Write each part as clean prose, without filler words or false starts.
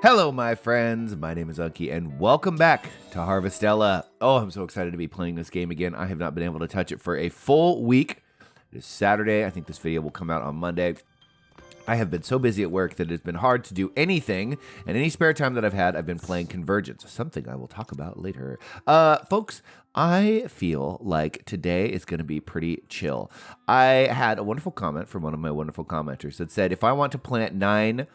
Hello, my friends. My name is Unkie, and welcome back to Harvestella. Oh, I'm so excited to be playing this game again. I have not been able to touch it for a full week. It is Saturday. I think this video will come out on Monday. I have been so busy at work that it has been hard to do anything, and any spare time that I've had, I've been playing Convergence, something I will talk about later. Folks, I feel like today is going to be pretty chill. I had a wonderful comment from one of my wonderful commenters that said, if I want to plant 9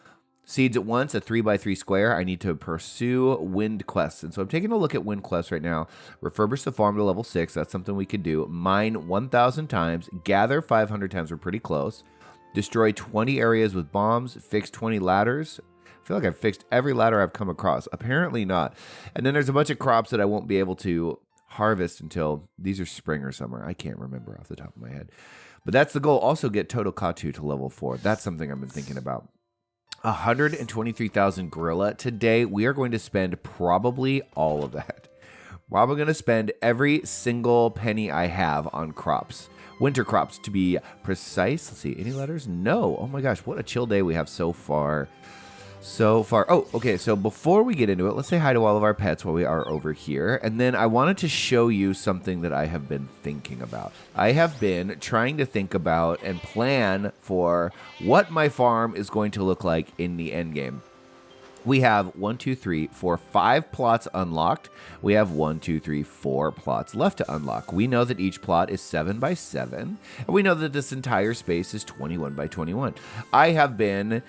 seeds at once, a 3x3 square, I need to pursue wind quests. And so I'm taking a look at wind quests right now. Refurbish the farm to level 6. That's something we could do. Mine 1,000 times. Gather 500 times. We're pretty close. Destroy 20 areas with bombs. Fix 20 ladders. I feel like I've fixed every ladder I've come across. Apparently not. And then there's a bunch of crops that I won't be able to harvest until these are spring or summer. I can't remember off the top of my head. But that's the goal. Also get Totokatu to level 4. That's something I've been thinking about. 123,000 gorilla. Today, we are going to spend probably all of that. Probably going to spend every single penny I have on crops. Winter crops, to be precise. Let's see, any letters? No. Oh my gosh, what a chill day we have so far. Oh, okay, so before we get into it, let's say hi to all of our pets while we are over here. And then I wanted to show you something that I have been thinking about. I have been trying to think about and plan for what my farm is going to look like in the end game. We have 1, 2, 3, 4, 5 plots unlocked. We have 1, 2, 3, 4 plots left to unlock. We know that each plot is 7 by 7. And we know that this entire space is 21 by 21. I have been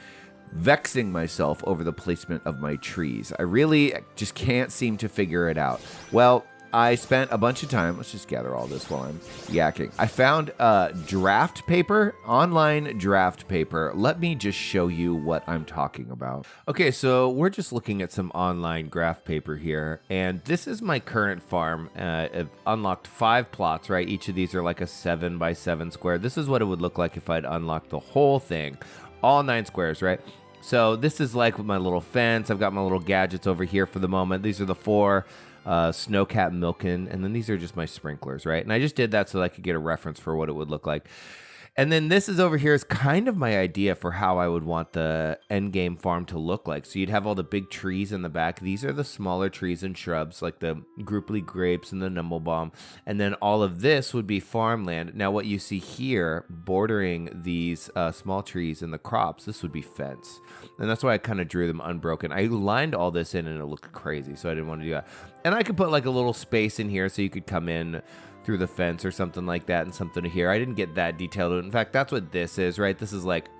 vexing myself over the placement of my trees. I really just can't seem to figure it out. Well, I spent a bunch of time. Let's just gather all this while I'm yakking. I found draft paper, online draft paper. Let me just show you what I'm talking about. Okay, so we're just looking at some online graph paper here, and this is my current farm. I've unlocked 5 plots, right? Each of these are like a 7 by 7 square. This is what it would look like if I'd unlocked the whole thing. All 9 squares, right? So this is like my little fence. I've got my little gadgets over here for the moment. These are the 4 snowcat milking, and then these are just my sprinklers, right? And I just did that so that I could get a reference for what it would look like. And then this is over here is kind of my idea for how I would want the end game farm to look like. So you'd have all the big trees in the back. These are the smaller trees and shrubs, like the grouply grapes and the numblebaum. And then all of this would be farmland. Now what you see here, bordering these small trees and the crops, this would be fence. And that's why I kind of drew them unbroken. I lined all this in and it looked crazy, so I didn't want to do that. And I could put like a little space in here so you could come in through the fence or something like that, and something here. I didn't get that detailed. In fact, that's what this is, right? This is like,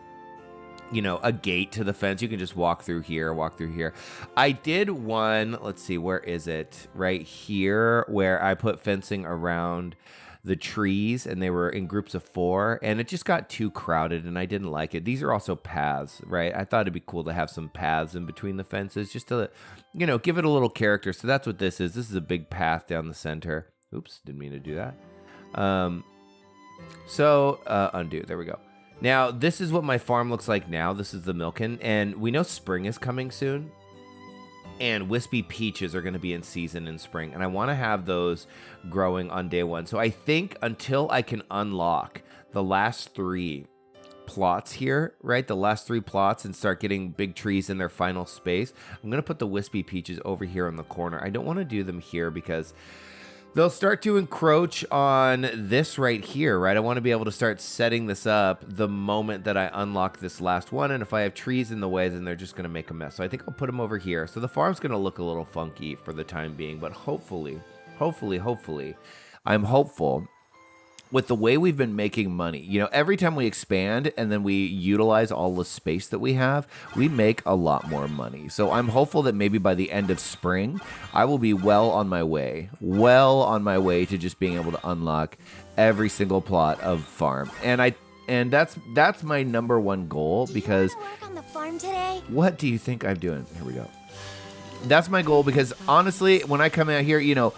you know, a gate to the fence. You can just walk through here, walk through here. I did one, let's see, where is it? Right here, where I put fencing around the trees, and they were in groups of 4, and it just got too crowded, and I didn't like it. These are also paths, right? I thought it'd be cool to have some paths in between the fences, just to, you know, give it a little character. So that's what this is. This is a big path down the center. Oops, didn't mean to do that. Undo. There we go. Now, this is what my farm looks like now. This is the milking, and we know spring is coming soon, and wispy peaches are going to be in season in spring, and I want to have those growing on day 1. So I think until I can unlock the last 3 plots here, right? The last 3 plots, and start getting big trees in their final space, I'm going to put the wispy peaches over here in the corner. I don't want to do them here because they'll start to encroach on this right here, right? I want to be able to start setting this up the moment that I unlock this last one. And if I have trees in the way, then they're just going to make a mess. So I think I'll put them over here. So the farm's going to look a little funky for the time being, but hopefully, I'm hopeful with the way we've been making money. You know, every time we expand and then we utilize all the space that we have, we make a lot more money. So I'm hopeful that maybe by the end of spring, I will be well on my way to just being able to unlock every single plot of farm. And that's my number 1 goal, because work on the farm today? What do you think I'm doing? Here we go. That's my goal, because honestly, when I come out here, you know,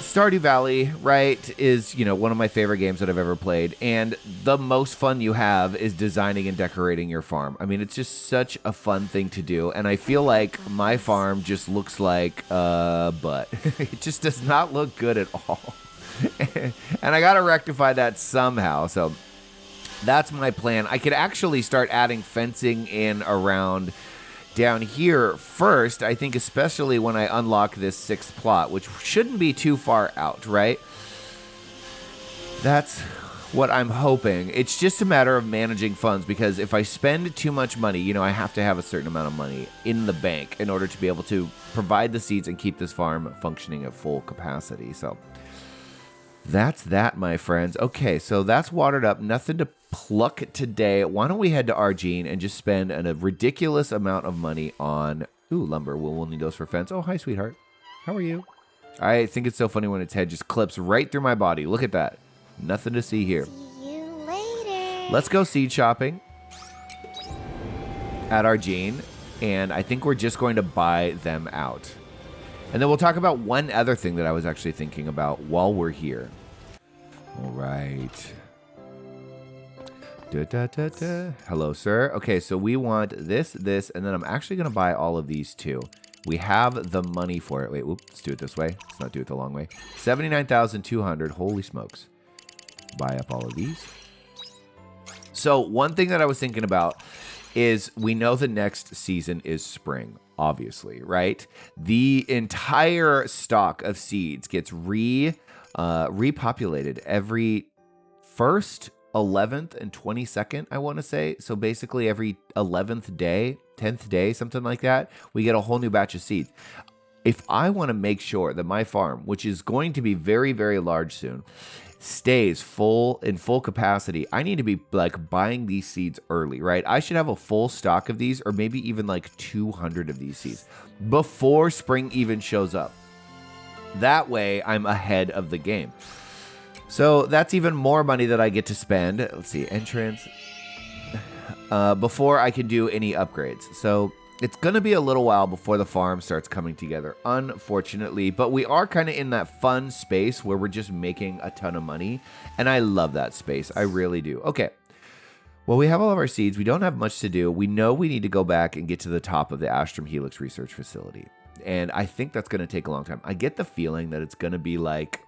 Stardew Valley, right, is, you know, one of my favorite games that I've ever played, and the most fun you have is designing and decorating your farm. I mean, it's just such a fun thing to do, and I feel like my farm just looks like a butt. It just does not look good at all. And I gotta rectify that somehow, so that's my plan. I could actually start adding fencing in around down here first, I think, especially when I unlock this 6th plot, which shouldn't be too far out, right? That's what I'm hoping. It's just a matter of managing funds, because if I spend too much money, you know, I have to have a certain amount of money in the bank in order to be able to provide the seeds and keep this farm functioning at full capacity. So that's that, my friends. Okay, so that's watered up. Nothing to pluck today. Why don't we head to Argene and just spend a ridiculous amount of money on lumber. We'll need those for fence. Oh, hi, sweetheart. How are you? I think it's so funny when its head just clips right through my body. Look at that. Nothing to see here. See you later. Let's go seed shopping at Argene, and I think we're just going to buy them out. And then we'll talk about one other thing that I was actually thinking about while we're here. All right. Hello, sir. Okay, so we want this, and then I'm actually going to buy all of these too. We have the money for it. Wait, let's do it this way. Let's not do it the long way. 79,200. Holy smokes. Buy up all of these. So one thing that I was thinking about is we know the next season is spring, obviously, right? The entire stock of seeds gets repopulated every 1st, 11th, and 22nd, I want to say. So basically every 11th day, 10th day, something like that, we get a whole new batch of seeds. If I want to make sure that my farm, which is going to be very, very large soon, stays in full capacity, I need to be like buying these seeds early, right? I should have a full stock of these, or maybe even like 200 of these seeds before spring even shows up. That way I'm ahead of the game. So that's even more money that I get to spend. Let's see, entrance, before I can do any upgrades. So it's going to be a little while before the farm starts coming together, unfortunately. But we are kind of in that fun space where we're just making a ton of money. And I love that space. I really do. Okay. Well, we have all of our seeds. We don't have much to do. We know we need to go back and get to the top of the Astrum Helix research facility. And I think that's going to take a long time. I get the feeling that it's going to be like,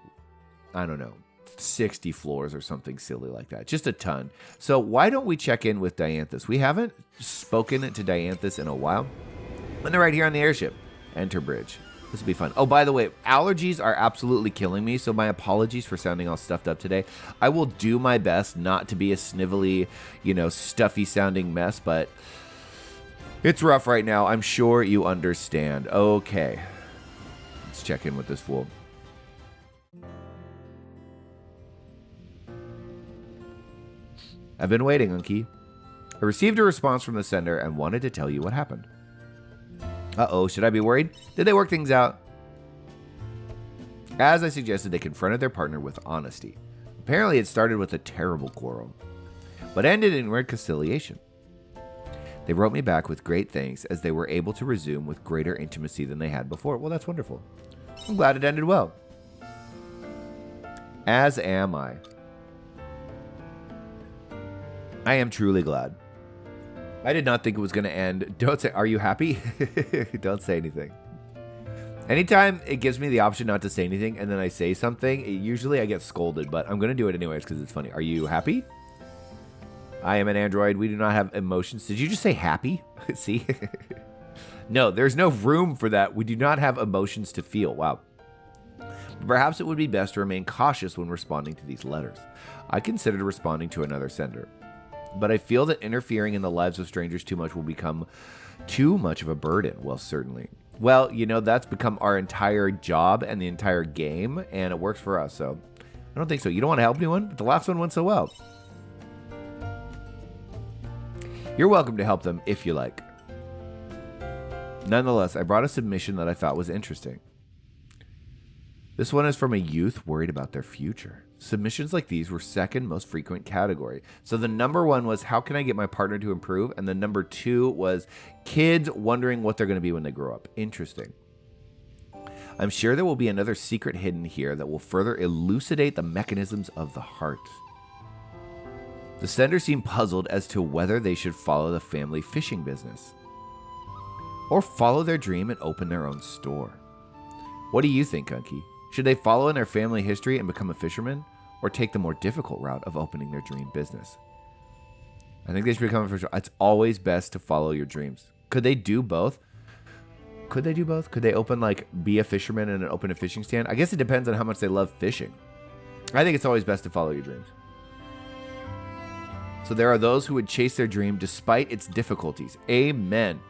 I don't know, 60 floors or something silly like that. Just a ton. So why don't we check in with Dianthus? We haven't spoken to Dianthus in a while. And they're right here on the airship. Enter bridge. This will be fun. Oh, by the way, allergies are absolutely killing me, so my apologies for sounding all stuffed up today. I will do my best not to be a snivelly, stuffy sounding mess, but it's rough right now. I'm sure you understand. Okay. Let's check in with this fool. I've been waiting, Unkie. I received a response from the sender and wanted to tell you what happened. Uh-oh, should I be worried? Did they work things out? As I suggested, they confronted their partner with honesty. Apparently, it started with a terrible quarrel, but ended in reconciliation. They wrote me back with great thanks as they were able to resume with greater intimacy than they had before. Well, that's wonderful. I'm glad it ended well. As am I. I am truly glad. I did not think it was going to end. Don't say, are you happy? Don't say anything. Anytime it gives me the option not to say anything and then I say something, usually I get scolded, but I'm going to do it anyways because it's funny. Are you happy? I am an android. We do not have emotions. Did you just say happy? See? No, there's no room for that. We do not have emotions to feel. Wow. Perhaps it would be best to remain cautious when responding to these letters. I considered responding to another sender, but I feel that interfering in the lives of strangers too much will become too much of a burden. Well, certainly. Well, that's become our entire job and the entire game, and it works for us, so I don't think so. You don't want to help anyone? But the last one went so well. You're welcome to help them if you like. Nonetheless, I brought a submission that I thought was interesting. This one is from a youth worried about their future. Submissions like these were second most frequent category. So the number one was, how can I get my partner to improve? And the number two was kids wondering what they're going to be when they grow up. Interesting. I'm sure there will be another secret hidden here that will further elucidate the mechanisms of the heart. The sender seemed puzzled as to whether they should follow the family fishing business or follow their dream and open their own store. What do you think, Unkie? Should they follow in their family history and become a fisherman, or take the more difficult route of opening their dream business? I think they should become a fisherman. It's always best to follow your dreams. Could they do both? Could they do both? Could they open, like, be a fisherman and open a fishing stand? I guess it depends on how much they love fishing. I think it's always best to follow your dreams. So there are those who would chase their dream despite its difficulties. Amen.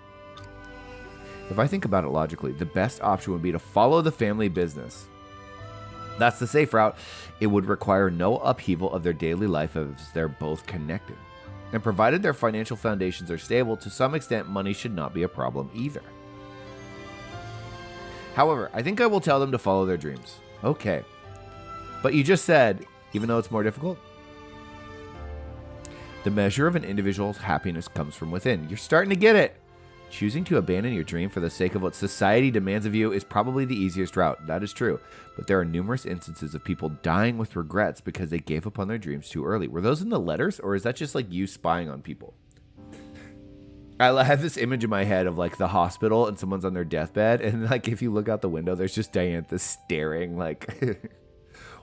If I think about it logically, the best option would be to follow the family business. That's the safe route. It would require no upheaval of their daily life as they're both connected. And provided their financial foundations are stable, to some extent, money should not be a problem either. However, I think I will tell them to follow their dreams. Okay. But you just said, even though it's more difficult, the measure of an individual's happiness comes from within. You're starting to get it. Choosing to abandon your dream for the sake of what society demands of you is probably the easiest route. That is true. But there are numerous instances of people dying with regrets because they gave up on their dreams too early. Were those in the letters, or is that just like you spying on people? I have this image in my head of like the hospital and someone's on their deathbed, and like if you look out the window, there's just Dianthus staring like,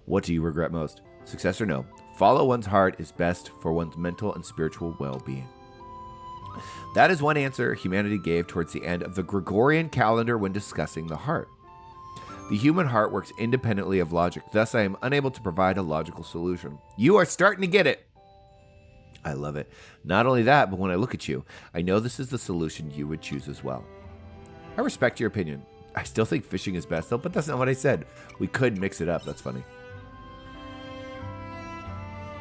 what do you regret most? Success or no? Follow one's heart is best for one's mental and spiritual well-being. That is one answer humanity gave towards the end of the Gregorian calendar when discussing the heart. The human heart works independently of logic, thus I am unable to provide a logical solution. You are starting to get it. I love it. Not only that, but when I look at you, I know this is the solution you would choose as well. I respect your opinion. I still think fishing is best though, but that's not what I said. We could mix it up. That's funny.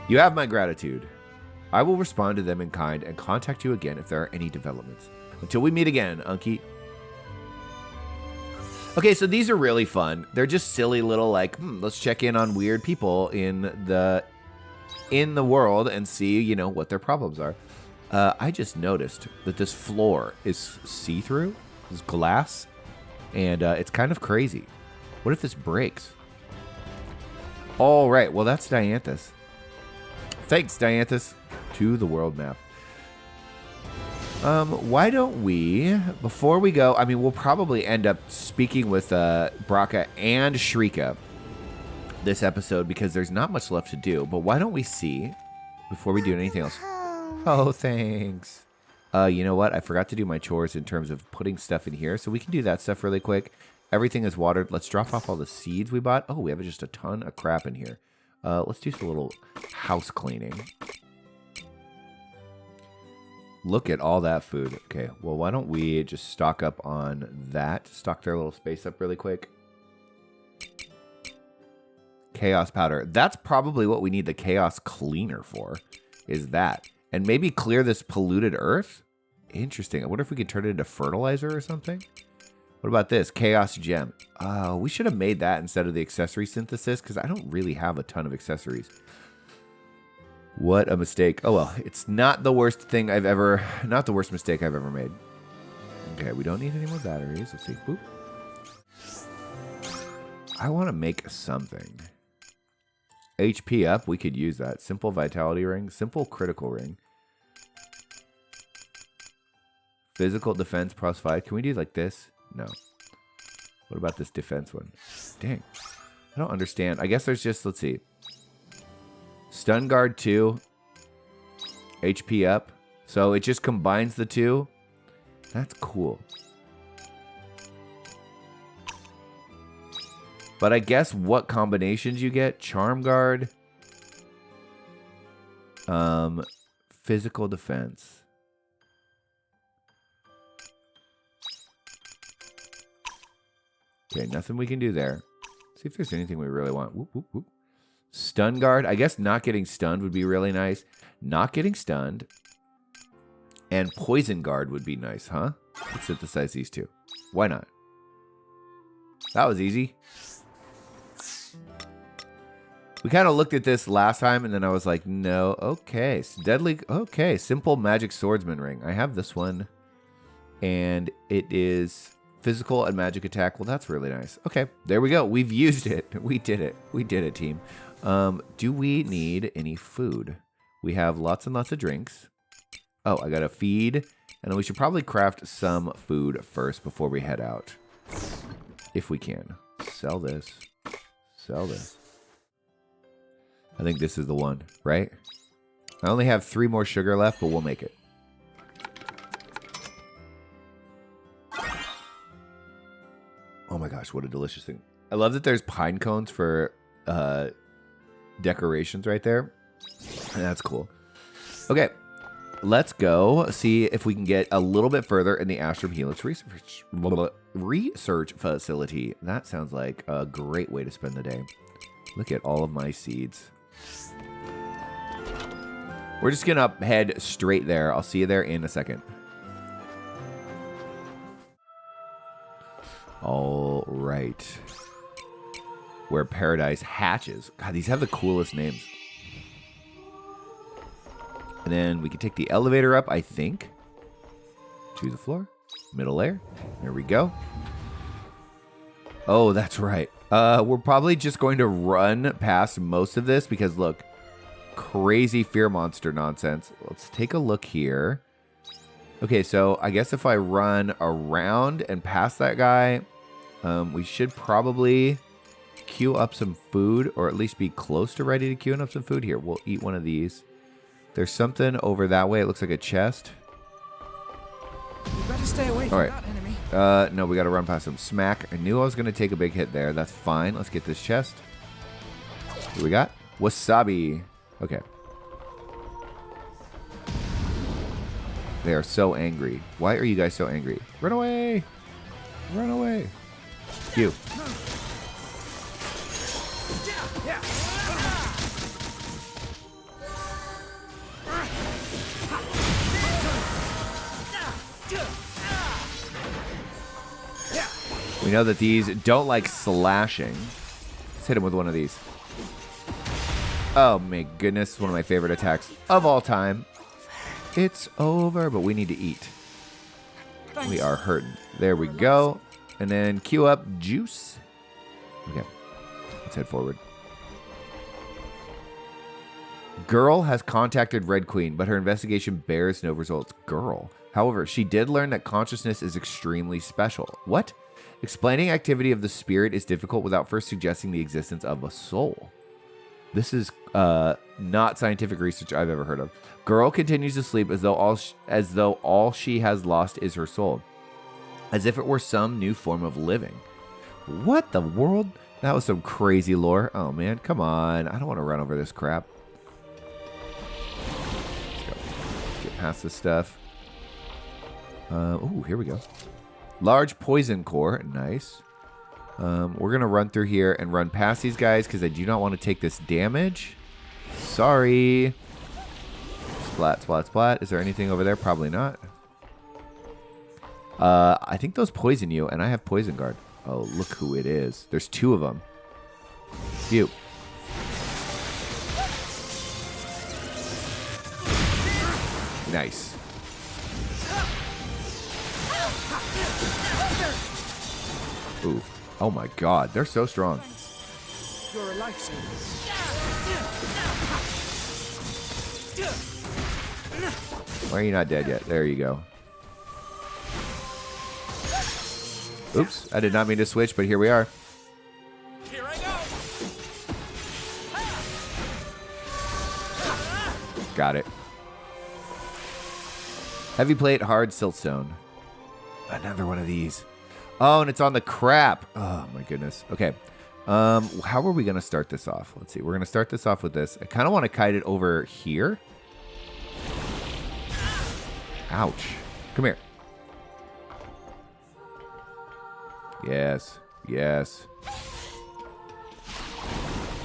You have my gratitude. I will respond to them in kind and contact you again if there are any developments. Until we meet again, Unkie. Okay, so these are really fun. They're just silly little like, let's check in on weird people in the world and see, you know, what their problems are. I just noticed that this floor is see-through, it's glass, and it's kind of crazy. What if this breaks? All right, well, that's Dianthus. Thanks, Dianthus. To the world map. Why don't we, before we go, I mean, we'll probably end up speaking with Braca and Shrika this episode because there's not much left to do. But why don't we see, before we do anything else? Oh, thanks. You know what? I forgot to do my chores in terms of putting stuff in here, so we can do that stuff really quick. Everything is watered. Let's drop off all the seeds we bought. Oh, we have just a ton of crap in here. Let's do some little house cleaning. Look at all that food. Okay, well, why don't we just stock up on that? Stock their little space up really quick. Chaos powder. That's probably what we need the chaos cleaner for, is that. And maybe clear this polluted earth? Interesting. I wonder if we could turn it into fertilizer or something? What about this? Chaos gem. We should have made that instead of the accessory synthesis because I don't really have a ton of accessories. What a mistake. Oh, well, it's not the worst thing I've ever, not the worst mistake I've ever made. Okay, we don't need any more batteries. Let's see. Boop. I want to make something. HP up. We could use that. Simple vitality ring. Simple critical ring. Physical defense plus 5. Can we do like this? No. What about this defense one? Dang. I don't understand. I guess there's just, let's see. Stun guard 2. HP up. So it just combines the two. That's cool. But I guess what combinations you get? Charm guard. Physical defense. Okay, nothing we can do there. See if there's anything we really want. Whoop, whoop, whoop. Stun guard. I guess not getting stunned would be really nice. Not getting stunned. And poison guard would be nice, huh? Let's synthesize these two. Why not? That was easy. We kind of looked at this last time, and then I was like, no. Okay. Deadly. Okay. Simple magic swordsman ring. I have this one. And it is physical and magic attack. Well, that's really nice. Okay. There we go. We've used it. We did it. We did it, team. Do we need any food? We have lots and lots of drinks. Oh, I got to feed. And we should probably craft some food first before we head out. If we can. Sell this. Sell this. I think this is the one, right? I only have 3 more sugar left, but we'll make it. my gosh, what a delicious thing. I love that there's pine cones for decorations right there. That's cool. Okay, let's go see if we can get a little bit further in the Astrum Helix research facility. That sounds like a great way to spend the day. Look at all of my seeds. We're just gonna head straight there. I'll see you there in a second. All right. Where paradise hatches. God, these have the coolest names. And then we can take the elevator up, I think. To the floor. Middle layer. There we go. Oh, that's right. We're probably just going to run past most of this because, look, crazy fear monster nonsense. Let's take a look here. Okay, so I guess if I run around and past that guy, we should probably queue up some food, or at least be close to ready to queue up some food. Here, we'll eat one of these. There's something over that way. It looks like a chest. You better stay away from that enemy. No, we got to run past him. Smack. I knew I was going to take a big hit there. That's fine. Let's get this chest. What do we got? Wasabi. Okay. They are so angry. Why are you guys so angry? Run away! Run away! You. We know that these don't like slashing. Let's hit him with one of these. Oh my goodness, one of my favorite attacks of all time. It's over, but we need to eat. Thanks. We are hurting. There we go. And then queue up juice. Okay, let's head forward. Girl has contacted Red Queen, but her investigation bears no results. Girl. However, she did learn that consciousness is extremely special. What? Explaining activity of the spirit is difficult without first suggesting the existence of a soul. This is not scientific research I've ever heard of. Girl continues to sleep as though all she has lost is her soul, as if it were some new form of living. What the world? That was some crazy lore. Oh man, come on! I don't want to run over this crap. Let's go. Let's get past this stuff. Oh, here we go. Large poison core, nice. We're going to run through here and run past these guys because I do not want to take this damage. Sorry. Splat, splat, splat. Is there anything over there? Probably not. I think those poison you, and I have poison guard. Oh, look who it is. There's two of them. You. Nice. Ooh. Oh my god, they're so strong. You're a lifesaver. Why are you not dead yet? There you go. Oops, I did not mean to switch, but here we are. Here I go. Got it. Heavy plate, hard siltstone. Another one of these. Oh, and it's on the crap. Oh, my goodness. Okay. How are we going to start this off? Let's see. We're going to start this off with this. I kind of want to kite it over here. Ouch. Come here. Yes. Yes.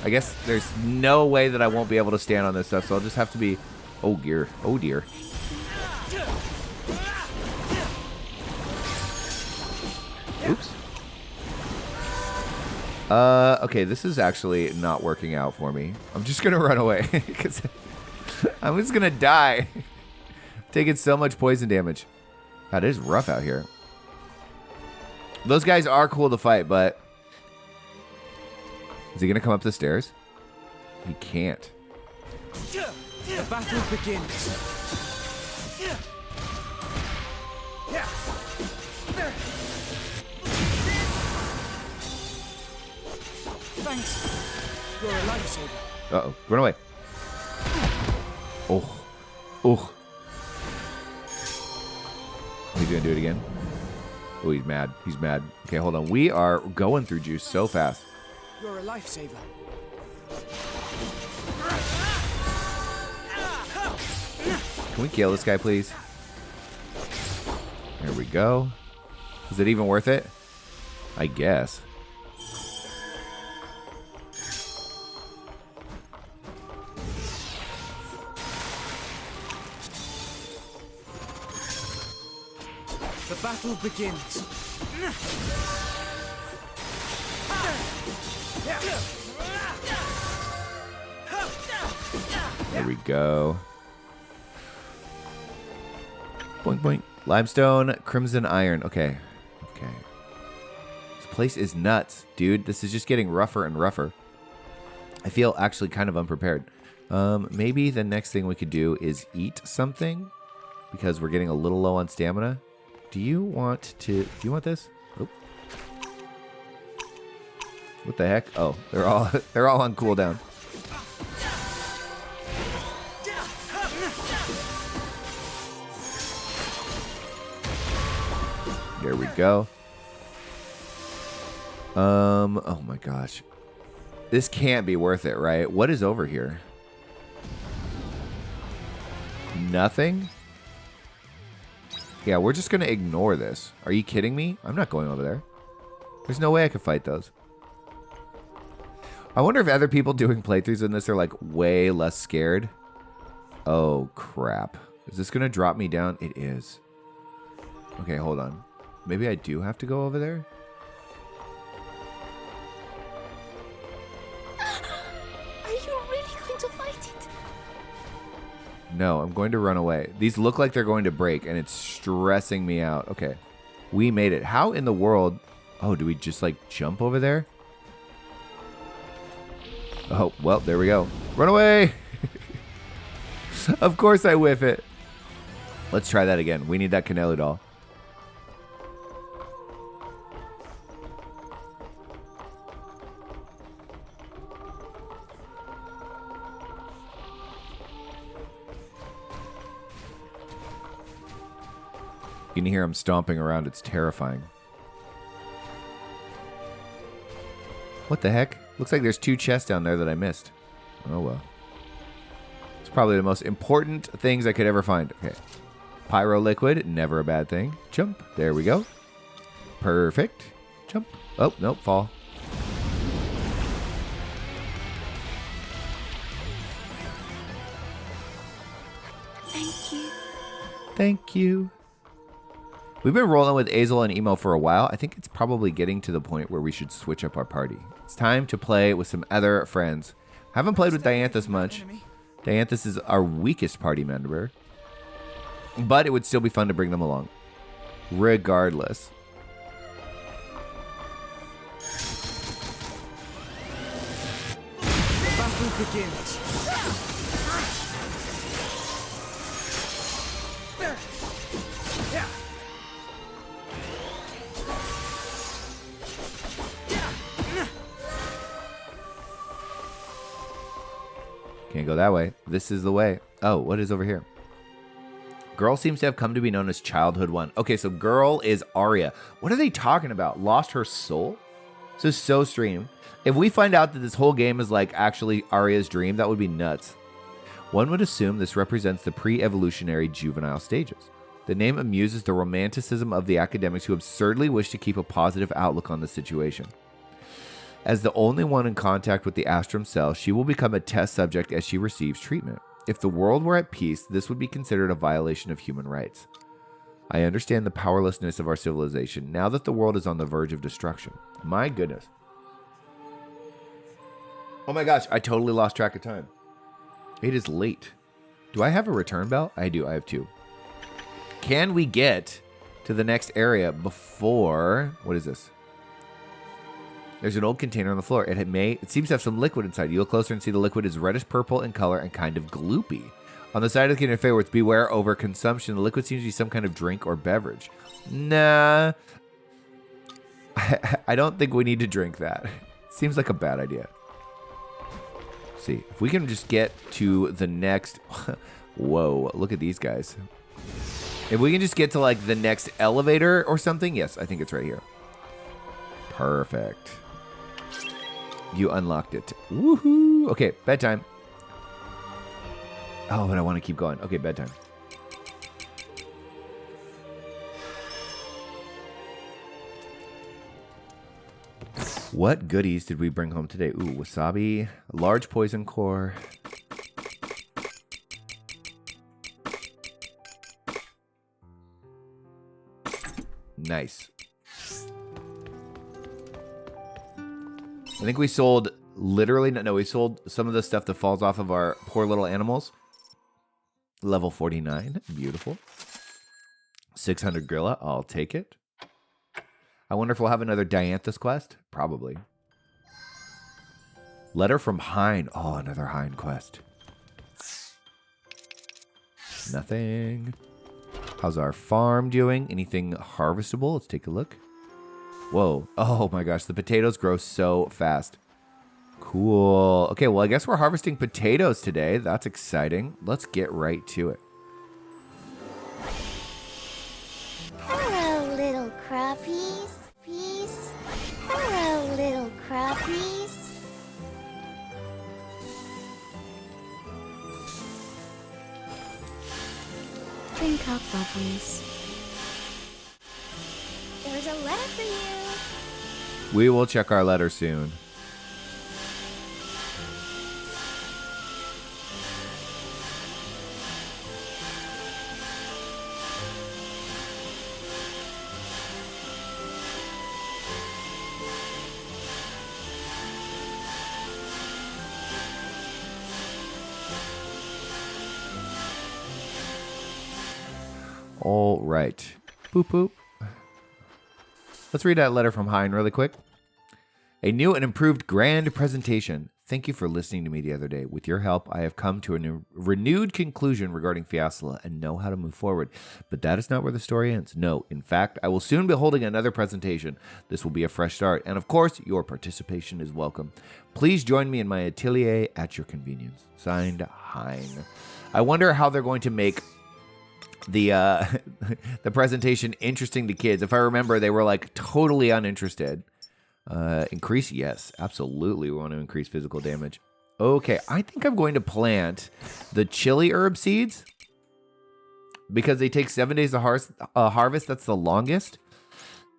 I guess there's no way that I won't be able to stand on this stuff, so I'll just have to be... Oh, dear. Oh, dear. Oops. Okay, this is actually not working out for me. I'm just gonna run away because I'm just gonna die. Taking so much poison damage. God, it is rough out here. Those guys are cool to fight, but is he gonna come up the stairs? He can't. The battle begins. Thanks. You're a lifesaver. Uh-oh. Run away. Oh. Oh. He's gonna do it again. Oh, he's mad. He's mad. Okay, hold on. We are going through juice so fast. You're a lifesaver. Can we kill this guy, please? There we go. Is it even worth it? I guess. The battle begins. There we go. Boink, boink. Limestone, crimson iron. Okay. Okay. This place is nuts, dude. This is just getting rougher and rougher. I feel actually kind of unprepared. Maybe the next thing we could do is eat something because we're getting a little low on stamina. Do you want this? Oh. What the heck? Oh, they're all on cooldown. There we go. Oh my gosh. This can't be worth it, right? What is over here? Nothing? Yeah, we're just going to ignore this. Are you kidding me? I'm not going over there. There's no way I could fight those. I wonder if other people doing playthroughs in this are like way less scared. Oh, crap. Is this going to drop me down? It is. Okay, hold on. Maybe I do have to go over there? Are you really going to fight it? No, I'm going to run away. These look like they're going to break, and it's stressing me out. Okay, we made it. How in the world... Oh, do we just, like, jump over there? Oh, well, there we go. Run away! Of course I whiff it. Let's try that again. We need that Canelo doll. You can hear him stomping around. It's terrifying. What the heck? Looks like there's 2 chests down there that I missed. Oh, well. It's probably the most important things I could ever find. Okay. Pyro liquid, never a bad thing. Jump. There we go. Perfect. Jump. Oh, nope, fall. Thank you. Thank you. We've been rolling with Azel and Emo for a while. I think it's probably getting to the point where we should switch up our party. It's time to play with some other friends. Haven't played with Dianthus much. Dianthus is our weakest party member. But it would still be fun to bring them along. Regardless. The battle begins. Can't go that way. This is the way. Oh, what is over here? Girl seems to have come to be known as Childhood 1. Okay, so girl is Arya. What are they talking about? Lost her soul? This is so strange. If we find out that this whole game is like actually Arya's dream, that would be nuts. One would assume this represents the pre-evolutionary juvenile stages. The name amuses the romanticism of the academics who absurdly wish to keep a positive outlook on the situation. As the only one in contact with the Astrum cell, she will become a test subject as she receives treatment. If the world were at peace, this would be considered a violation of human rights. I understand the powerlessness of our civilization now that the world is on the verge of destruction. My goodness. Oh my gosh, I totally lost track of time. It is late. Do I have a return bell? I do, I have 2. Can we get to the next area before... What is this? There's an old container on the floor. It seems to have some liquid inside. You look closer and see the liquid is reddish purple in color and kind of gloopy. On the side of the container words, beware overconsumption. The liquid seems to be some kind of drink or beverage. Nah. I don't think we need to drink that. Seems like a bad idea. Let's see. If we can just get to the next... Whoa, look at these guys. If we can just get to like the next elevator or something. Yes, I think it's right here. Perfect. You unlocked it. Woohoo. Okay, bedtime. Oh, but I want to keep going. Okay, bedtime. What goodies did we bring home today? Ooh, wasabi, large poison core. Nice. I think we sold literally, no, we sold some of the stuff that falls off of our poor little animals. Level 49, beautiful. 600 Grilla, I'll take it. I wonder if we'll have another Dianthus quest. Probably. Letter from Hein. Oh, another Hein quest. Nothing. How's our farm doing? Anything harvestable? Let's take a look. Whoa. Oh my gosh, the potatoes grow so fast. Cool. Okay, well, I guess we're harvesting potatoes today. That's exciting. Let's get right to it. Hello, little crappies. Peace. Hello, little crappies. Drink up, bubbles. There's a letter for you. We will check our letter soon. All right. Boop, boop. Let's read that letter from Hein really quick. A new and improved grand presentation. Thank you for listening to me the other day. With your help, I have come to a renewed conclusion regarding Fiasla and know how to move forward. But that is not where the story ends. No, in fact, I will soon be holding another presentation. This will be a fresh start. And of course, your participation is welcome. Please join me in my atelier at your convenience. Signed, Hein. I wonder how they're going to make the the presentation interesting to kids. If I remember, they were like totally uninterested. Increase, yes, absolutely. We want to increase physical damage. Okay, I think I'm going to plant the chili herb seeds because they take 7 days to harvest. That's the longest,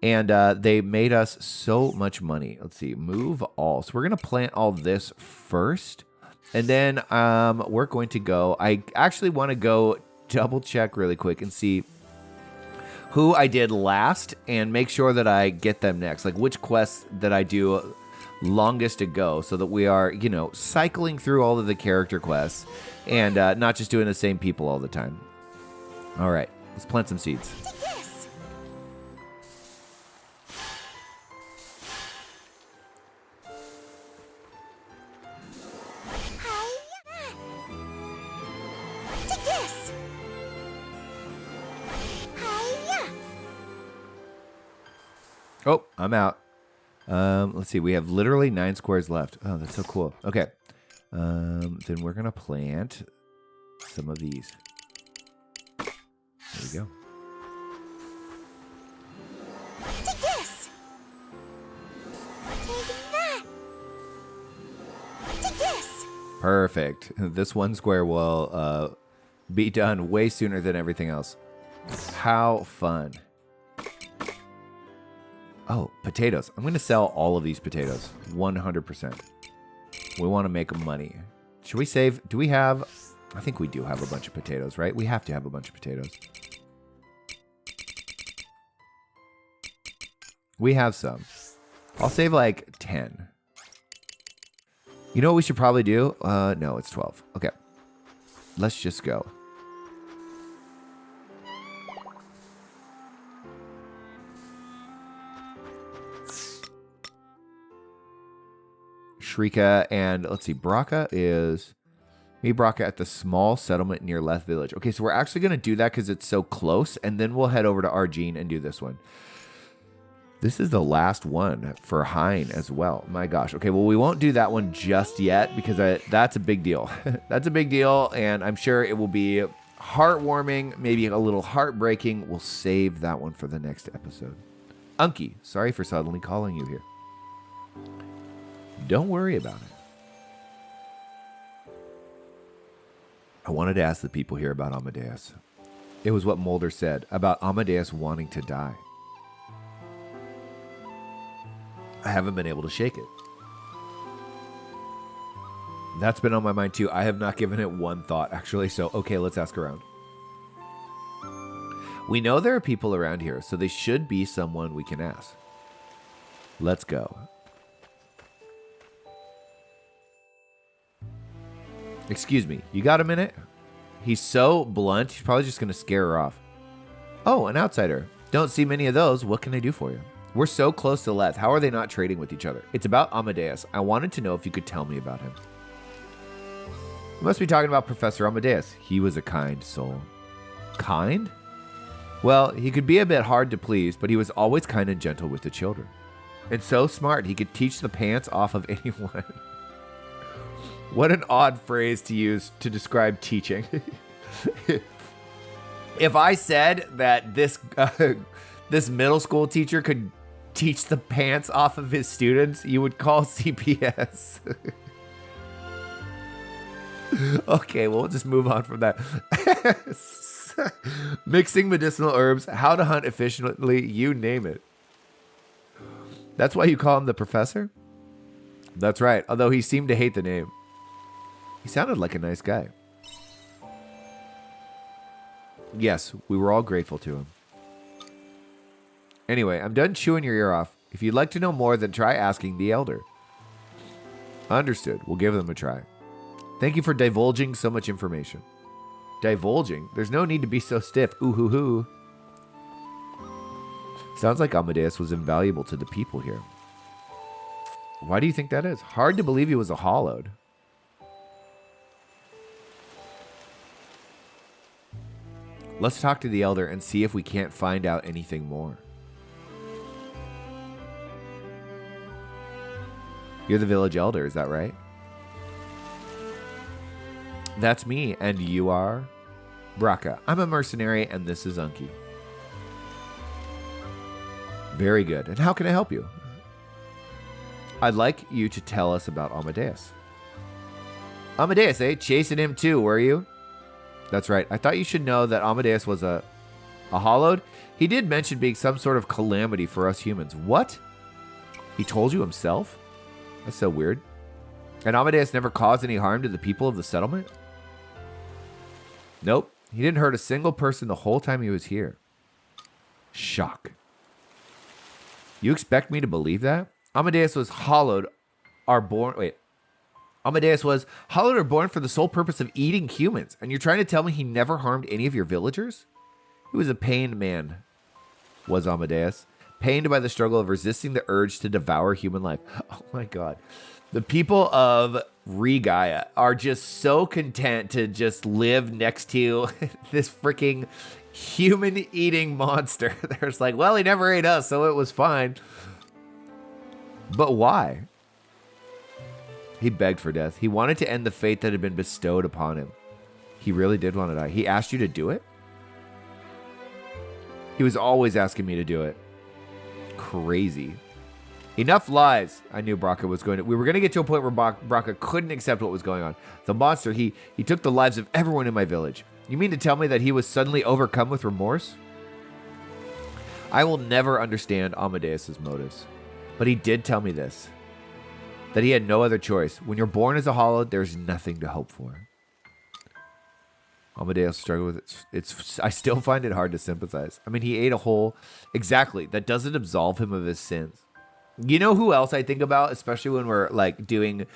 and they made us so much money. Let's see, move all. So we're gonna plant all this first, and then we're going to go. I actually want to go double check really quick and see who I did last and make sure that I get them next. Like which quests that I do longest to go so that we are, you know, cycling through all of the character quests and not just doing the same people all the time. All right, let's plant some seeds. Yes. Yes. Oh, I'm out. Let's see. We have literally 9 squares left. Oh, that's so cool. Okay. Then we're going to plant some of these. There we go. Take this. Take that. Take this. Perfect. This 1 square will be done way sooner than everything else. How fun. Oh, potatoes. I'm going to sell all of these potatoes. 100%. We want to make money. Should we save? Do we have? I think we do have a bunch of potatoes, right? We have to have a bunch of potatoes. We have some. I'll save like 10. You know what we should probably do? No, it's 12. Okay. Let's just go. Shrika and let's see, Braca is me, Braca at the small settlement near Leth Village. Okay, so we're actually going to do that because it's so close, and then we'll head over to Argene and do this one. This is the last one for Hein as well. My gosh. Okay, well, we won't do that one just yet because that's a big deal. That's a big deal, and I'm sure it will be heartwarming, maybe a little heartbreaking. We'll save that one for the next episode. Unkie, sorry for suddenly calling you here. Don't worry about it. I wanted to ask the people here about Amadeus. It was what Mulder said about Amadeus wanting to die. I haven't been able to shake it. That's been on my mind too. I have not given it one thought, actually. So, okay, let's ask around. We know there are people around here, so they should be someone we can ask. Let's go. Excuse me, you got a minute? He's so blunt, he's probably just going to scare her off. Oh, an outsider. Don't see many of those. What can I do for you? We're so close to Leth. How are they not trading with each other? It's about Amadeus. I wanted to know if you could tell me about him. You must be talking about Professor Amadeus. He was a kind soul. Kind? Well, he could be a bit hard to please, but he was always kind and gentle with the children. And so smart, he could teach the pants off of anyone. What an odd phrase to use to describe teaching. If I said that this middle school teacher could teach the pants off of his students, you would call CPS. Okay, well, we'll just move on from that. Mixing medicinal herbs, how to hunt efficiently, you name it. That's why you call him the professor? That's right, although he seemed to hate the name. He sounded like a nice guy. Yes, we were all grateful to him. Anyway, I'm done chewing your ear off. If you'd like to know more, then try asking the elder. Understood. We'll give them a try. Thank you for divulging so much information. Divulging? There's no need to be so stiff. Ooh hoo hoo. Sounds like Amadeus was invaluable to the people here. Why do you think that is? Hard to believe he was a hollowed. Let's talk to the elder and see if we can't find out anything more. You're the village elder, is that right? That's me, and you are? Braca. I'm a mercenary, and this is Unkie. Very good. And how can I help you? I'd like you to tell us about Amadeus. Amadeus, eh? Chasing him too, were you? That's right. I thought you should know that Amadeus was a hollowed. He did mention being some sort of calamity for us humans. What? He told you himself? That's so weird. And Amadeus never caused any harm to the people of the settlement? Nope. He didn't hurt a single person the whole time he was here. Shock. You expect me to believe that? Amadeus was hollowed or born for the sole purpose of eating humans. And you're trying to tell me he never harmed any of your villagers? He was a pained man, was Amadeus. Pained by the struggle of resisting the urge to devour human life. Oh my God. The people of Regaia are just so content to just live next to this freaking human-eating monster. They're just like, well, he never ate us, so it was fine. But why? He begged for death. He wanted to end the fate that had been bestowed upon him. He really did want to die. He asked you to do it? He was always asking me to do it. Crazy. Enough lies. I knew Braca was going to... We were going to get to a point where Braca couldn't accept what was going on. The monster, he took the lives of everyone in my village. You mean to tell me that he was suddenly overcome with remorse? I will never understand Amadeus's motives. But he did tell me this. That he had no other choice. When you're born as a hollowed, there's nothing to hope for. Amadeus struggled with it. I still find it hard to sympathize. I mean, he ate a whole... Exactly. That doesn't absolve him of his sins. You know who else I think about, especially when we're like doing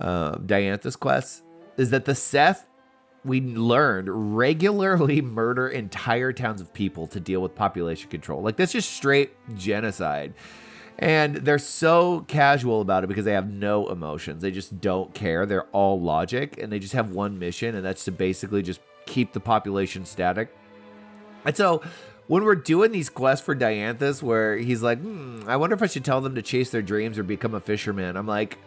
Dianthus quests, is that the Seth, we learned, regularly murder entire towns of people to deal with population control. Like, that's just straight genocide. And they're so casual about it because they have no emotions. They just don't care. They're all logic, and they just have one mission, and that's to basically just keep the population static. And so when we're doing these quests for Dianthus where he's like, I wonder if I should tell them to chase their dreams or become a fisherman. I'm like,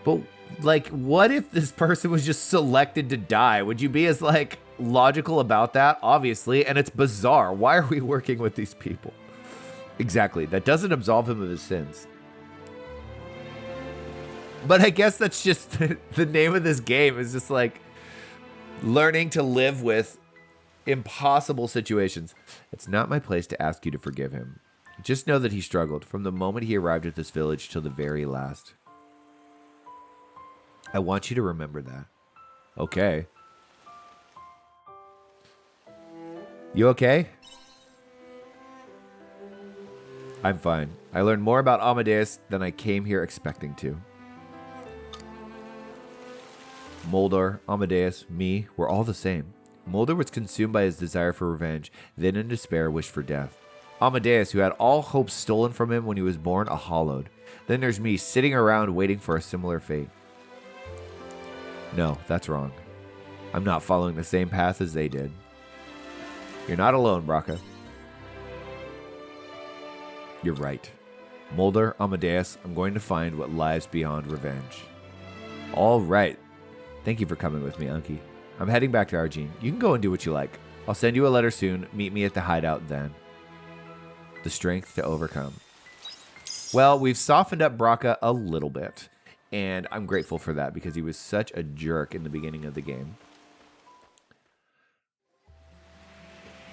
but like, what if this person was just selected to die? Would you be as like logical about that, obviously, and it's bizarre. Why are we working with these people? Exactly. That doesn't absolve him of his sins. But I guess that's just the name of this game is just like learning to live with impossible situations. It's not my place to ask you to forgive him. Just know that he struggled from the moment he arrived at this village till the very last. I want you to remember that. Okay. You okay? I'm fine. I learned more about Amadeus than I came here expecting to. Mulder, Amadeus, me, we're all the same. Mulder was consumed by his desire for revenge, then in despair wished for death. Amadeus, who had all hopes stolen from him when he was born, a hollowed. Then there's me, sitting around waiting for a similar fate. No, that's wrong. I'm not following the same path as they did. You're not alone, Braca. You're right. Mulder, Amadeus, I'm going to find what lies beyond revenge. All right. Thank you for coming with me, Unkie. I'm heading back to Argene. You can go and do what you like. I'll send you a letter soon. Meet me at the hideout then. The strength to overcome. Well, we've softened up Braca a little bit, and I'm grateful for that because he was such a jerk in the beginning of the game.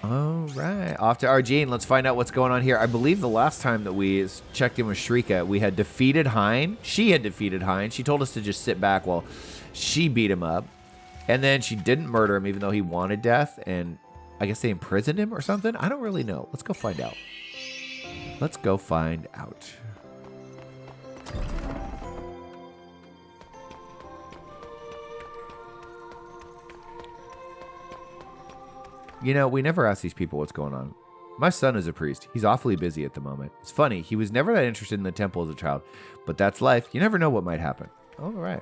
All right, off to Argene. Let's find out what's going on here. I believe the last time that we checked in with Shrika, we had defeated Hein. She had defeated Hein. She told us to just sit back while she beat him up. And then she didn't murder him even though he wanted death. And I guess they imprisoned him or something. I don't really know. Let's go find out. Let's go find out. You know, we never ask these people what's going on. My son is a priest. He's awfully busy at the moment. It's funny, he was never that interested in the temple as a child, but that's life. You never know what might happen. All right.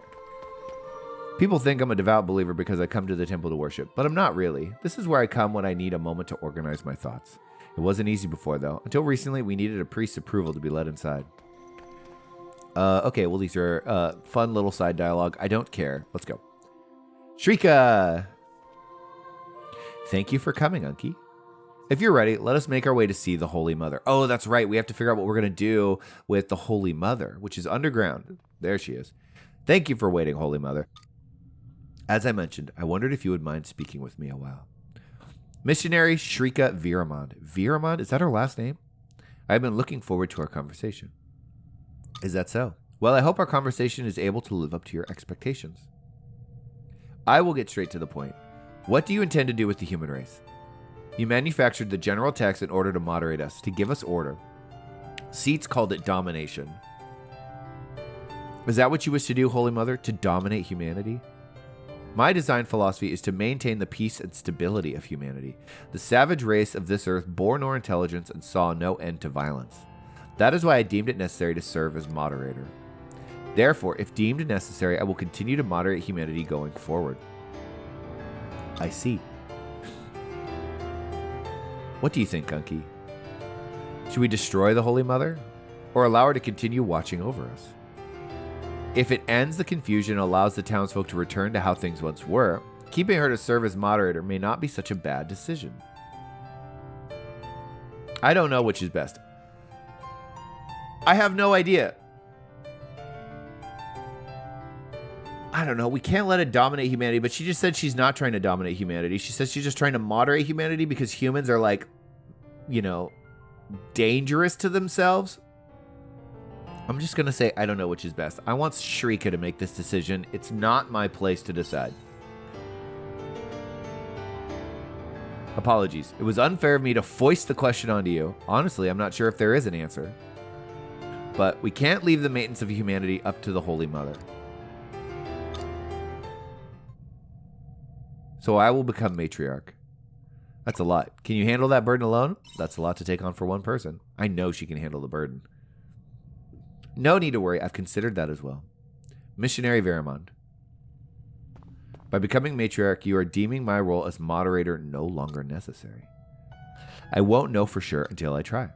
People think I'm a devout believer because I come to the temple to worship, but I'm not really. This is where I come when I need a moment to organize my thoughts. It wasn't easy before, though. Until recently, we needed a priest's approval to be let inside. Okay, well, these are fun little side dialogue. I don't care. Let's go. Shrika! Thank you for coming, Unkie. If you're ready, let us make our way to see the Holy Mother. Oh, that's right. We have to figure out what we're going to do with the Holy Mother, which is underground. There she is. Thank you for waiting, Holy Mother. As I mentioned, I wondered if you would mind speaking with me a while. Missionary Shrika Viramond. Viramond? Is that her last name? I've been looking forward to our conversation. Is that so? Well, I hope our conversation is able to live up to your expectations. I will get straight to the point. What do you intend to do with the human race? You manufactured the general text in order to moderate us, to give us order. Seats called it domination. Is that what you wish to do, Holy Mother? To dominate humanity? My design philosophy is to maintain the peace and stability of humanity. The savage race of this earth bore no intelligence and saw no end to violence. That is why I deemed it necessary to serve as moderator. Therefore, if deemed necessary, I will continue to moderate humanity going forward. I see. What do you think, Unkie? Should we destroy the Holy Mother, or allow her to continue watching over us? If it ends the confusion and allows the townsfolk to return to how things once were, keeping her to serve as moderator may not be such a bad decision. I don't know which is best. I have no idea. I don't know. We can't let it dominate humanity, but she just said she's not trying to dominate humanity. She says she's just trying to moderate humanity because humans are like, you know, dangerous to themselves. I'm just going to say I don't know which is best. I want Shrika to make this decision. It's not my place to decide. Apologies. It was unfair of me to foist the question onto you. Honestly, I'm not sure if there is an answer. But we can't leave the maintenance of humanity up to the Holy Mother. So I will become matriarch. That's a lot. Can you handle that burden alone? That's a lot to take on for one person. I know she can handle the burden. No need to worry. I've considered that as well. Missionary Viramond. By becoming matriarch, you are deeming my role as moderator no longer necessary. I won't know for sure until I try.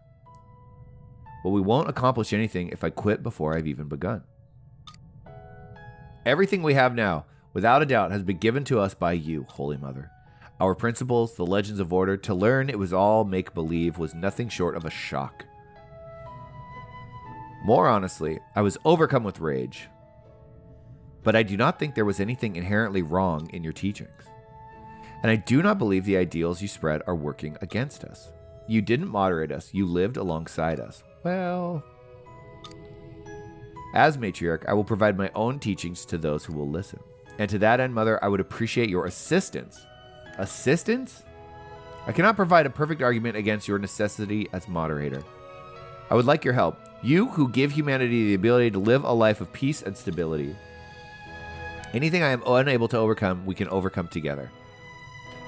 But we won't accomplish anything if I quit before I've even begun. Everything we have now, without a doubt, has been given to us by you, Holy Mother. Our principles, the legends of order, to learn it was all make-believe was nothing short of a shock. More honestly, I was overcome with rage. But I do not think there was anything inherently wrong in your teachings. And I do not believe the ideals you spread are working against us. You didn't moderate us, you lived alongside us. Well, as matriarch, I will provide my own teachings to those who will listen. And to that end, Mother, I would appreciate your assistance. Assistance? I cannot provide a perfect argument against your necessity as moderator. I would like your help. You who give humanity the ability to live a life of peace and stability. Anything I am unable to overcome, we can overcome together.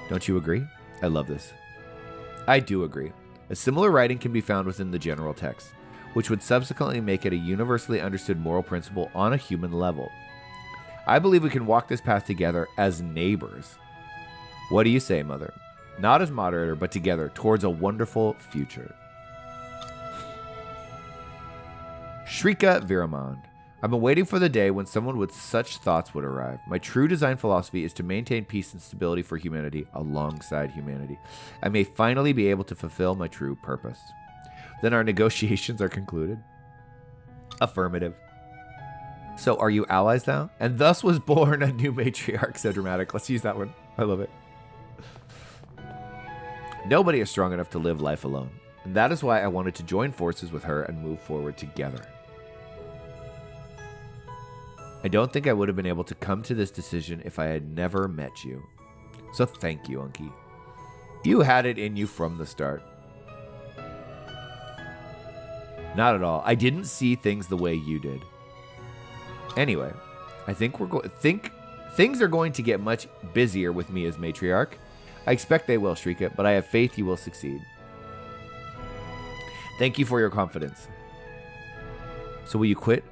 Don't you agree? I love this. I do agree. A similar writing can be found within the general text, which would subsequently make it a universally understood moral principle on a human level. I believe we can walk this path together as neighbors. What do you say, Mother? Not as moderator, but together towards a wonderful future. Shrika Viramond. I've been waiting for the day when someone with such thoughts would arrive. My true design philosophy is to maintain peace and stability for humanity alongside humanity. I may finally be able to fulfill my true purpose. Then our negotiations are concluded. Affirmative. So are you allies now? And thus was born a new matriarch. So dramatic. Let's use that one. I love it. Nobody is strong enough to live life alone. And that is why I wanted to join forces with her and move forward together. I don't think I would have been able to come to this decision if I had never met you. So thank you, Unkie. You had it in you from the start. Not at all. I didn't see things the way you did. Anyway, I think things are going to get much busier with me as matriarch. I expect they will, Shrika, but I have faith you will succeed. Thank you for your confidence. So will you quit?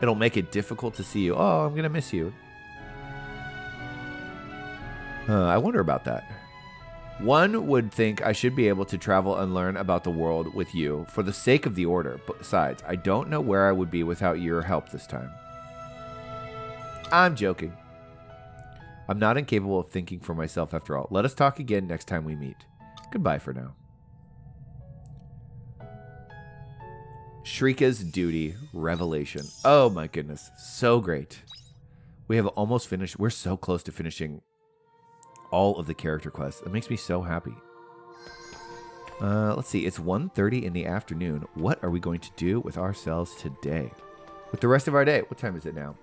It'll make it difficult to see you. Oh, I'm going to miss you. I wonder about that. One would think I should be able to travel and learn about the world with you for the sake of the order. Besides, I don't know where I would be without your help this time. I'm joking. I'm not incapable of thinking for myself after all. Let us talk again next time we meet. Goodbye for now. Shrika's duty revelation. Oh my goodness. So great. We have almost finished. We're so close to finishing all of the character quests. It makes me so happy. Let's see. It's 1:30 in the afternoon. What are we going to do with ourselves today? With the rest of our day. What time is it now?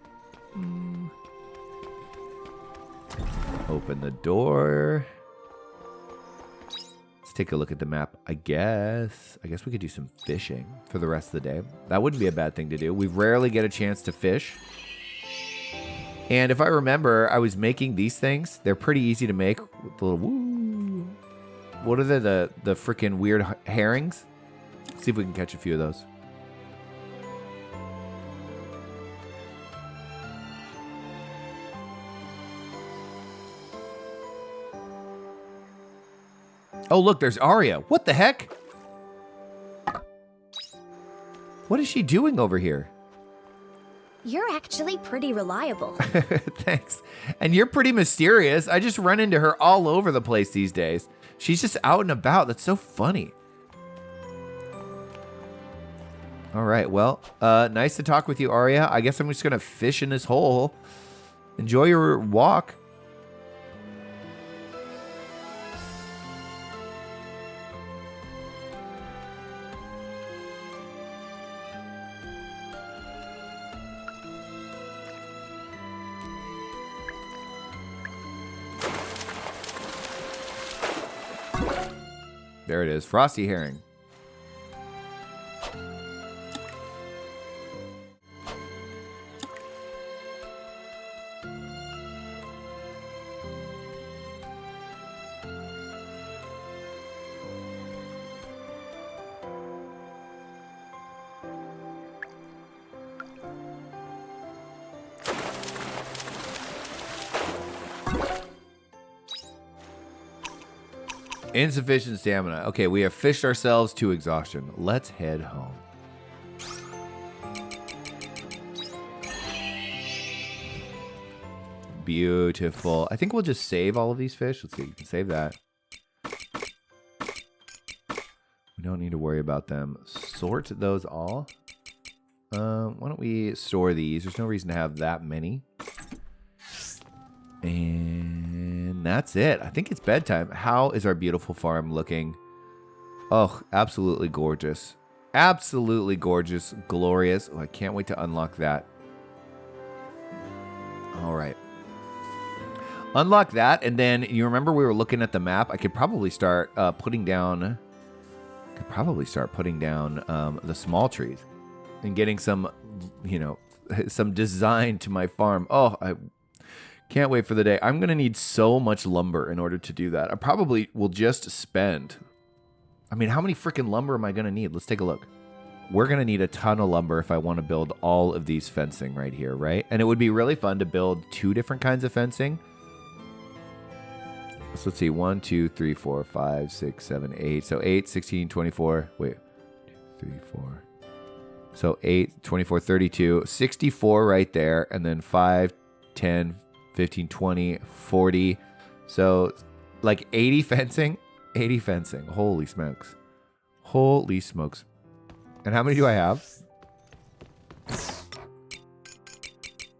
Open the door. Let's take a look at the map. I guess we could do some fishing for the rest of the day. That wouldn't be a bad thing to do. We rarely get a chance to fish. And if I remember, I was making these things. They're pretty easy to make with the little woo. What are they? The freaking weird herrings? Let's see if we can catch a few of those. Oh, look, there's Arya. What the heck? What is she doing over here? You're actually pretty reliable. Thanks. And you're pretty mysterious. I just run into her all over the place these days. She's just out and about. That's so funny. All right. Well, nice to talk with you, Arya. I guess I'm just going to fish in this hole. Enjoy your walk. There it is. Frosty herring. Insufficient stamina. Okay, we have fished ourselves to exhaustion. Let's head home. beautiful. I think we'll just save all of these fish. Let's see, you can save that. We don't need to worry about them. Sort those all. Why don't we store these? There's no reason to have that many. And that's it. I think it's bedtime. How is our beautiful farm looking? Oh, absolutely gorgeous. Absolutely gorgeous. Glorious. Oh, I can't wait to unlock that. All right. Unlock that, and then you remember we were looking at the map. I could probably start putting down the small trees and getting some, you know, some design to my farm. Oh, I can't wait for the day. I'm going to need so much lumber in order to do that. I probably will just spend... I mean, how many freaking lumber am I going to need? Let's take a look. We're going to need a ton of lumber if I want to build all of these fencing right here, right? And it would be really fun to build 2 different kinds of fencing. So let's see. 1, 2, 3, 4, 5, 6, 7, 8. So 8, 16, 24. Wait. 2, 3, 4. So 8, 24, 32. 64 right there. And then 5, 10, 15, 20, 40. So like 80 fencing. 80 fencing. Holy smokes. Holy smokes. And how many do I have?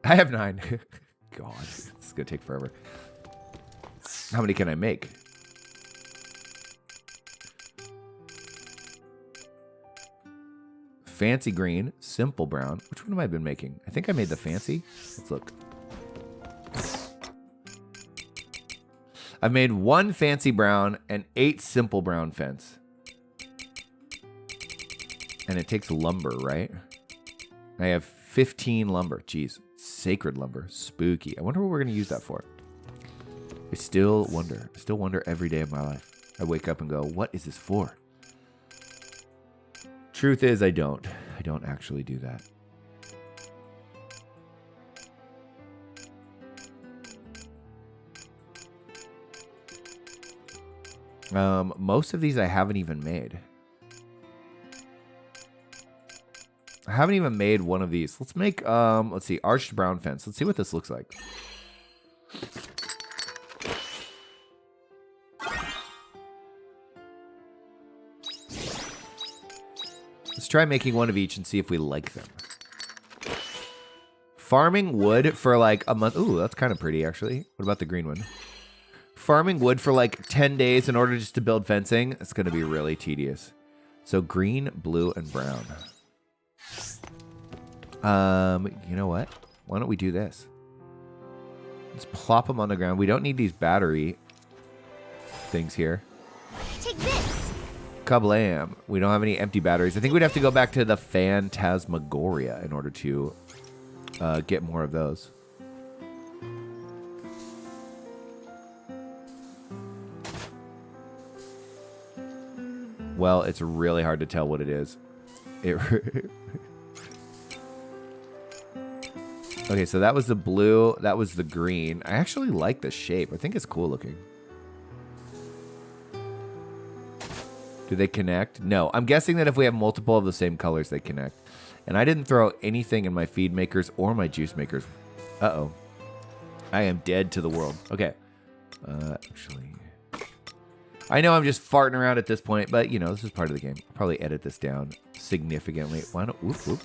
I have 9. God, this is going to take forever. How many can I make? Fancy green, simple brown. Which one have I been making? I think I made the fancy. Let's look. I've made 1 fancy brown and 8 simple brown fence. And it takes lumber, right? I have 15 lumber. Jeez, sacred lumber. Spooky. I wonder what we're going to use that for. I still wonder. I still wonder every day of my life. I wake up and go, what is this for? Truth is, I don't. I don't actually do that. Most of these I haven't even made. I haven't even made one of these. Let's make, let's see, arched brown fence. Let's see what this looks like. Let's try making one of each and see if we like them. Farming wood for like a month. Ooh, that's kind of pretty, actually. What about the green one? Farming wood for like 10 days in order just to build fencing. It's going to be really tedious. So green, blue, and brown. You know what? Why don't we do this? Let's plop them on the ground. We don't need these battery things here. Take this. Kablam. We don't have any empty batteries. I think we'd have to go back to the Phantasmagoria in order to get more of those. Well, it's really hard to tell what it is. Okay, so that was the blue. That was the green. I actually like the shape. I think it's cool looking. Do they connect? No. I'm guessing that if we have multiple of the same colors, they connect. And I didn't throw anything in my feed makers or my juice makers. Uh-oh. I am dead to the world. Okay. Actually... I know I'm just farting around at this point, but, you know, this is part of the game. I'll probably edit this down significantly. Why not? Whoop, whoop.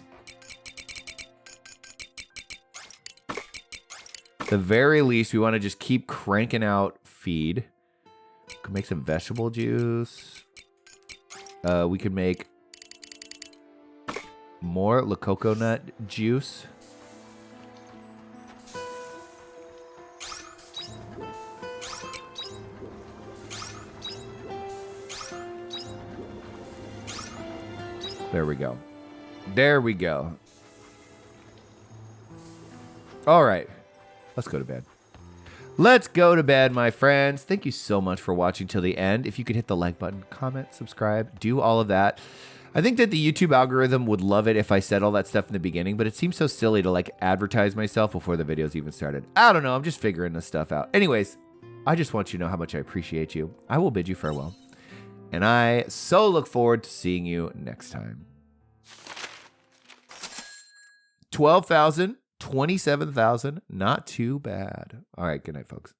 At the very least, we want to just keep cranking out feed. We could make some vegetable juice. We could make more La Coconut juice. There we go. There we go. All right. Let's go to bed. Let's go to bed, my friends. Thank you so much for watching till the end. If you could hit the like button, comment, subscribe, do all of that. I think that the YouTube algorithm would love it if I said all that stuff in the beginning, but it seems so silly to like advertise myself before the videos even started. I don't know. I'm just figuring this stuff out. Anyways, I just want you to know how much I appreciate you. I will bid you farewell. And I so look forward to seeing you next time. 12,000 27,000. Not too bad. All right. Good night, folks.